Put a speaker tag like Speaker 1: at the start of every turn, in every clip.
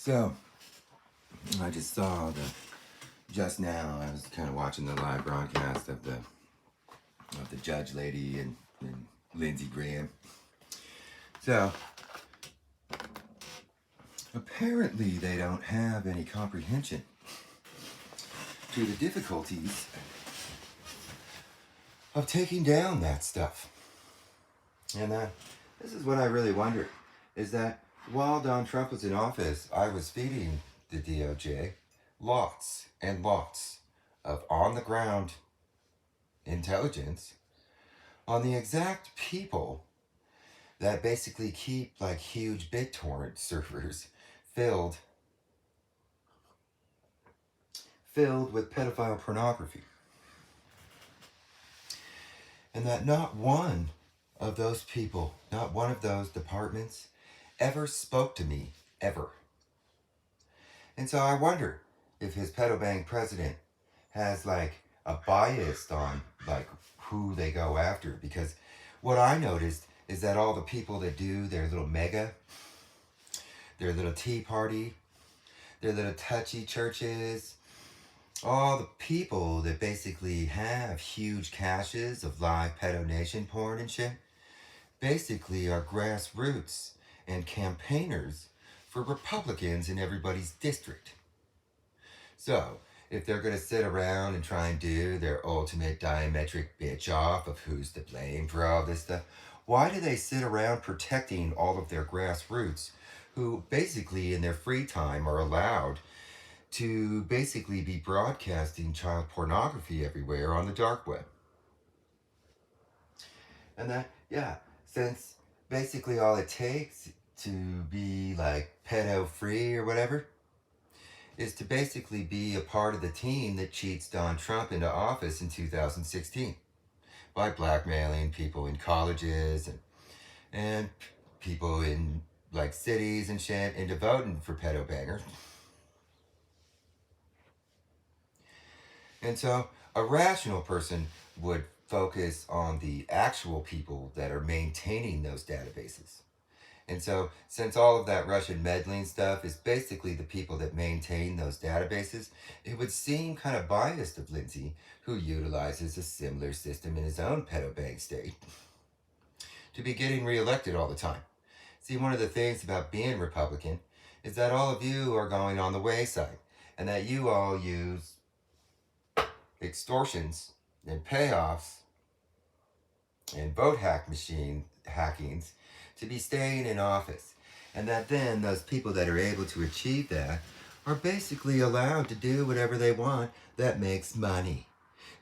Speaker 1: So, I just saw just now, I was kind of watching the live broadcast of the judge lady and Lindsey Graham. So, apparently they don't have any comprehension to the difficulties of taking down that stuff. And this is what I really wonder, is that while Donald Trump was in office, I was feeding the DOJ lots and lots of on-the-ground intelligence on the exact people that basically keep like huge BitTorrent servers filled with pedophile pornography. And that not one of those people, not one of those departments ever spoke to me, ever. And so I wonder if his pedobang president has like a bias on like who they go after, because what I noticed is that all the people that do their little mega, their little tea party, their little touchy churches, all the people that basically have huge caches of live pedonation porn and shit, basically are grassroots and campaigners for Republicans in everybody's district. So, if they're going to sit around and try and do their ultimate diametric bitch off of who's to blame for all this stuff, why do they sit around protecting all of their grassroots who basically in their free time are allowed to basically be broadcasting child pornography everywhere on the dark web? And that, yeah, since basically all it takes to be like pedo free or whatever is to basically be a part of the team that cheats Donald Trump into office in 2016 by blackmailing people in colleges and people in like cities and shit into voting for pedo bangers. And so a rational person would focus on the actual people that are maintaining those databases. And so, since all of that Russian meddling stuff is basically the people that maintain those databases, it would seem kind of biased of Lindsey, who utilizes a similar system in his own pedobang state, to be getting reelected all the time. See, one of the things about being Republican is that all of you are going on the wayside, and that you all use extortions and payoffs and vote machine hackings to be staying in office. And that then those people that are able to achieve that are basically allowed to do whatever they want that makes money.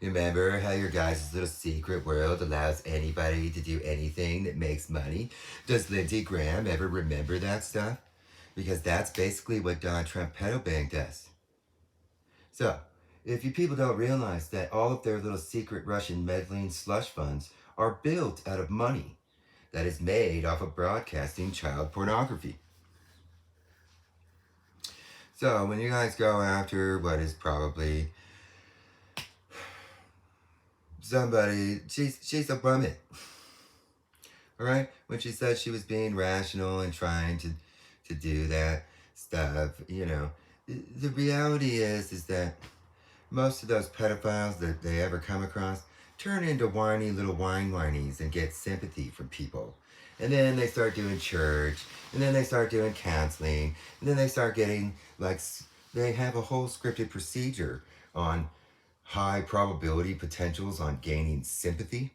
Speaker 1: Remember how your guys' little secret world allows anybody to do anything that makes money? Does Lindsey Graham ever remember that stuff? Because that's basically what Donald Trump pedobang does. So, if you people don't realize that all of their little secret Russian meddling slush funds are built out of money that is made off of broadcasting child pornography. So when you guys go after what is probably somebody, she's a woman. Alright? When she said she was being rational and trying to do that stuff, you know, the reality is that most of those pedophiles that they ever come across turn into whiny little whinies and get sympathy from people. And then they start doing church, and then they start doing counseling, and then they start getting, like, they have a whole scripted procedure on high probability potentials on gaining sympathy.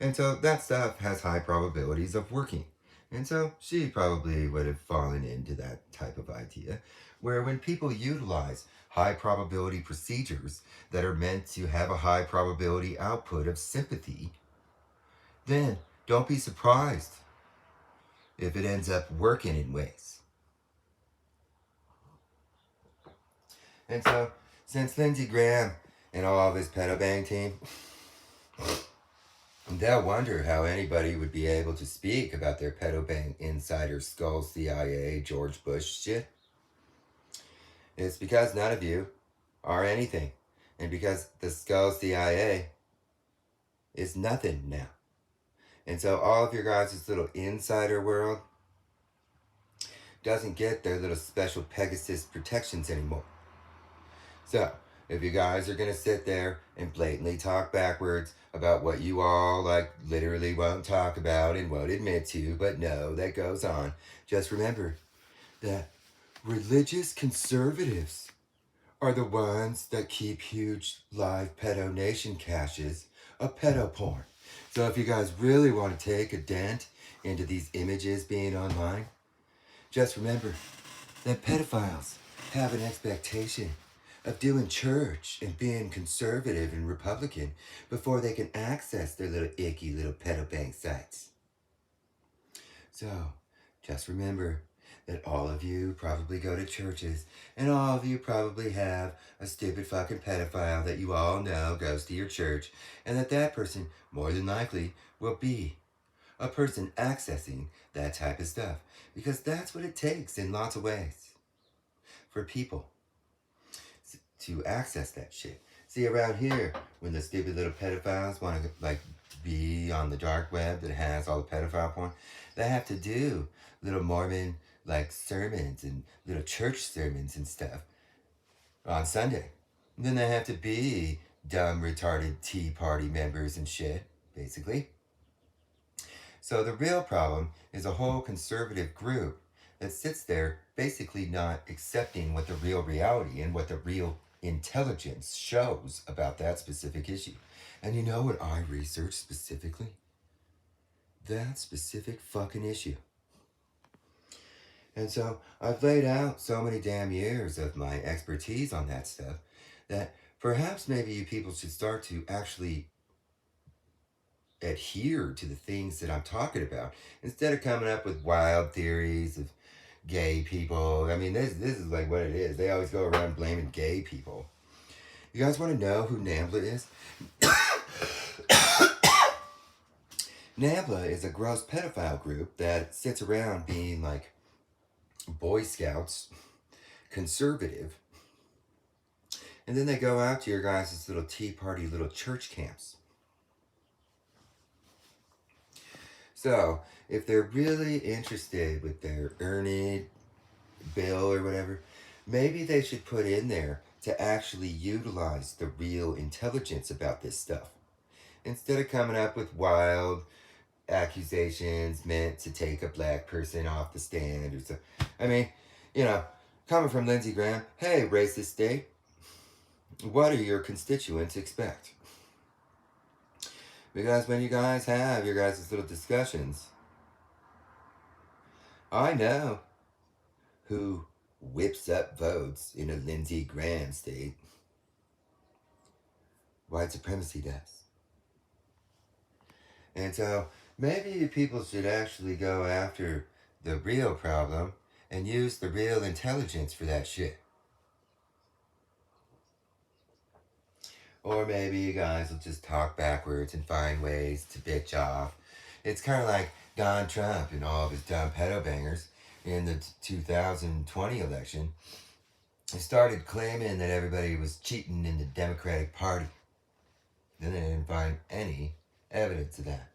Speaker 1: And so that stuff has high probabilities of working. And so she probably would have fallen into that type of idea, where when people utilize high probability procedures that are meant to have a high probability output of sympathy, then don't be surprised if it ends up working in ways. And so, since Lindsey Graham and all of his pedobang team, they'll wonder how anybody would be able to speak about their pedobang insider skull CIA George Bush shit. It's because none of you are anything. And because the skull CIA is nothing now. And so all of your guys' little insider world, doesn't get their little special Pegasus protections anymore. So, if you guys are gonna sit there and blatantly talk backwards about what you all like literally won't talk about and won't admit to, but no, that goes on, just remember that religious conservatives are the ones that keep huge live pedo nation caches of pedo porn. So if you guys really want to take a dent into these images being online, just remember that pedophiles have an expectation of doing church and being conservative and Republican before they can access their little icky little pedo bank sites. So, just remember that all of you probably go to churches and all of you probably have a stupid fucking pedophile that you all know goes to your church, and that person more than likely will be a person accessing that type of stuff, because that's what it takes in lots of ways for people to access that shit. See, around here, when the stupid little pedophiles want to like be on the dark web that has all the pedophile porn, they have to do little Mormon like sermons and little church sermons and stuff on Sunday. And then they have to be dumb, retarded Tea Party members and shit, basically. So the real problem is a whole conservative group that sits there basically not accepting what the real reality and what the real intelligence shows about that specific issue. And you know what I researched specifically? That specific fucking issue. And so I've laid out so many damn years of my expertise on that stuff that perhaps maybe you people should start to actually adhere to the things that I'm talking about instead of coming up with wild theories of gay people. I mean, this is like what it is. They always go around blaming gay people. You guys want to know who NAMBLA is? NAMBLA is a gross pedophile group that sits around being like Boy Scouts, conservative, and then they go out to your guys' little Tea Party little church camps. So, if they're really interested with their earned bill or whatever, maybe they should put in there to actually utilize the real intelligence about this stuff. Instead of coming up with wild accusations meant to take a black person off the stand or so. I mean, you know, coming from Lindsey Graham, hey, racist state, what do your constituents expect? Because when you guys have your guys' little discussions, I know who whips up votes in a Lindsey Graham state. White supremacy does. And so maybe you people should actually go after the real problem and use the real intelligence for that shit. Or maybe you guys will just talk backwards and find ways to bitch off. It's kind of like Donald Trump and all of his dumb pedo bangers in the 2020 election. He started claiming that everybody was cheating in the Democratic Party. Then they didn't find any evidence of that.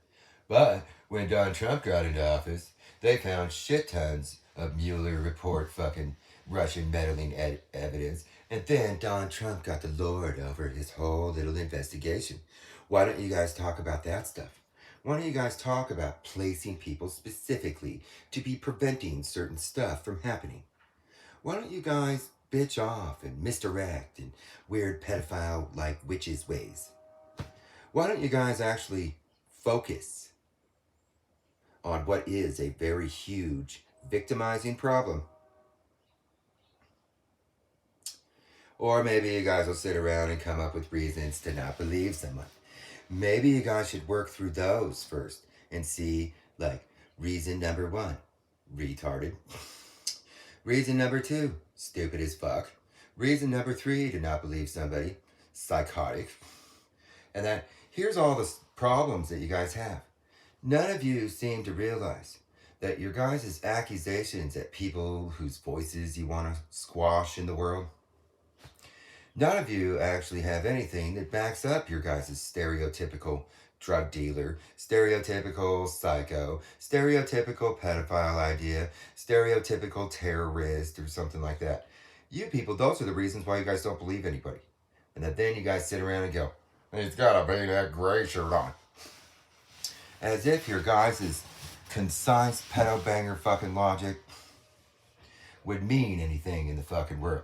Speaker 1: But when Donald Trump got into office, they found shit tons of Mueller report fucking Russian meddling evidence. And then Donald Trump got the lord over his whole little investigation. Why don't you guys talk about that stuff? Why don't you guys talk about placing people specifically to be preventing certain stuff from happening? Why don't you guys bitch off and misdirect in weird pedophile-like witches ways? Why don't you guys actually focus on what is a very huge victimizing problem? Or maybe you guys will sit around and come up with reasons to not believe someone. Maybe you guys should work through those first and see, like, reason number 1, retarded. Reason number 2, stupid as fuck. Reason number 3, to not believe somebody, psychotic. And then here's all the problems that you guys have. None of you seem to realize that your guys' accusations at people whose voices you want to squash in the world, none of you actually have anything that backs up your guys' stereotypical drug dealer, stereotypical psycho, stereotypical pedophile idea, stereotypical terrorist, or something like that. You people, those are the reasons why you guys don't believe anybody. And that then you guys sit around and go, he's gotta be that gray shirt on. As if your guys' concise pedo banger fucking logic would mean anything in the fucking world.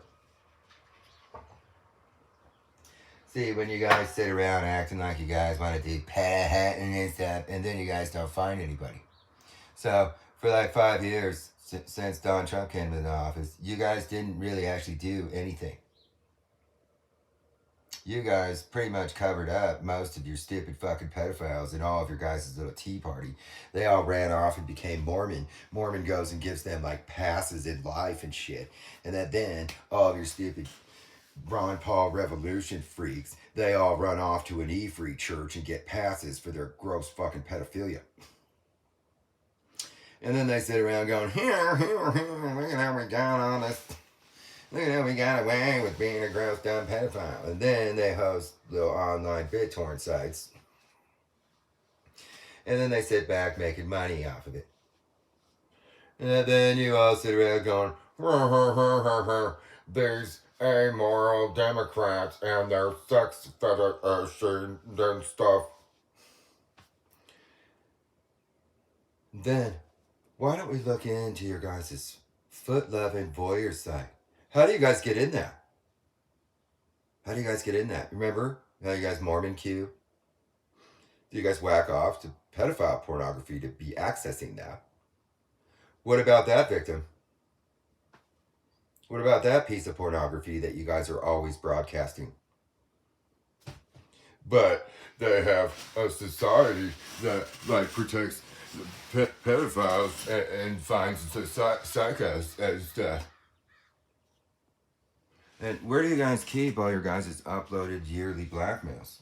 Speaker 1: See, when you guys sit around acting like you guys want to do patent and stuff, and then you guys don't find anybody. So, for like 5 years since Donald Trump came into office, you guys didn't really actually do anything. You guys pretty much covered up most of your stupid fucking pedophiles and all of your guys' little tea party. They all ran off and became Mormon. Mormon goes and gives them like passes in life and shit. And then all of your stupid Ron Paul revolution freaks, they all run off to an E-free church and get passes for their gross fucking pedophilia. And then they sit around going, here, look at how we got on this. Look at how we got away with being a gross dumb pedophile. And then they host little online BitTorrent sites. And then they sit back making money off of it. And then you all sit around going, there's amoral Democrats and their sex fetish and stuff. Then, why don't we look into your guys' foot-loving voyeur site? How do you guys get in that? How do you guys get in that? Remember how you guys Mormon Q? Do you guys whack off to pedophile pornography to be accessing that? What about that victim? What about that piece of pornography that you guys are always broadcasting? But they have a society that like protects pedophiles and finds the psychos and stuff. And where do you guys keep all your guys' uploaded yearly blackmails?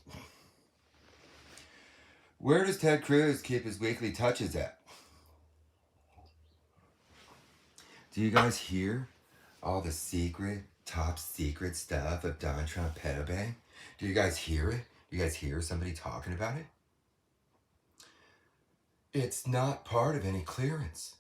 Speaker 1: Where does Ted Cruz keep his weekly touches at? Do you guys hear all the secret, top secret stuff of Donald Trump pedobang? Do you guys hear it? Do you guys hear somebody talking about it? It's not part of any clearance.